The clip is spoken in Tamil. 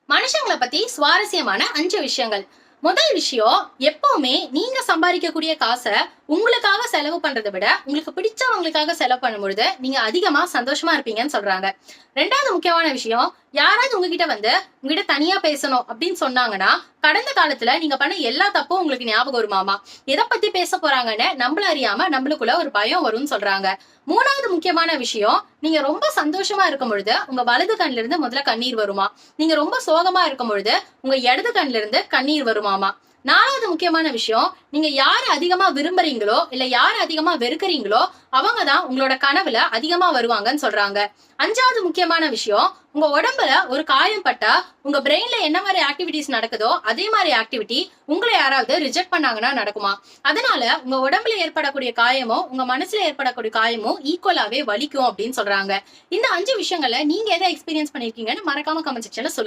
மனுஷங்களை பத்தி சுவாரஸ்யமான 5 விஷயங்கள். முதல் விஷயம், எப்பவுமே நீங்க சம்பாதிக்கக்கூடிய காசை உங்களுக்காக செலவு பண்றதை விட உங்களுக்கு பிடிச்சவங்களுக்காக செலவு பண்ணும்பொழுது நீங்க அதிகமா சந்தோஷமா இருப்பீங்கன்னு சொல்றாங்க. ரெண்டாவது முக்கியமான விஷயம், யாராவது உங்ககிட்ட வந்து உங்ககிட்ட தனியா பேசணும் அப்படின்னு சொன்னாங்கன்னா கடந்த காலத்துல நீங்க பண்ண எல்லா தப்பும் உங்களுக்கு ஞாபகம் வருமாமா. எதை பத்தி பேச போறாங்கன்னு நம்மள அறியாம நம்மளுக்குள்ள ஒரு பயம் வரும்னு சொல்றாங்க. மூணாவது முக்கியமான விஷயம், நீங்க ரொம்ப சந்தோஷமா இருக்கும் பொழுது உங்க வலது கண்ணுல இருந்து முதல்ல கண்ணீர் வருமா. நீங்க ரொம்ப சோகமா இருக்கும் பொழுது உங்க இடது கண்ணுல இருந்து கண்ணீர் வருமாமா. நாலாவது முக்கியமான விஷயம், நீங்க யாரு அதிகமா விரும்புறீங்களோ இல்ல யாரு அதிகமா வெறுக்கிறீங்களோ அவங்கதான் உங்களோட கனவுல அதிகமா வருவாங்கன்னு சொல்றாங்க. அஞ்சாவது முக்கியமான விஷயம், உங்க உடம்புல ஒரு காயம் பட்டா உங்க பிரெயின்ல என்ன மாதிரி ஆக்டிவிட்டிஸ் நடக்குதோ அதே மாதிரி ஆக்டிவிட்டி உங்களை யாராவது ரிஜெக்ட் பண்ணாங்கன்னா நடக்குமா. அதனால உங்க உடம்புல ஏற்படக்கூடிய காயமும் உங்க மனசுல ஏற்படக்கூடிய காயமும் ஈக்குவலாவே வலிக்கும் அப்படின்னு சொல்றாங்க. இந்த 5 விஷயங்களை நீங்க எதை எக்ஸ்பீரியன்ஸ் பண்ணிருக்கீங்கன்னு மறக்காம கமெண்ட் செக்ஷன்ல சொல்லுங்க.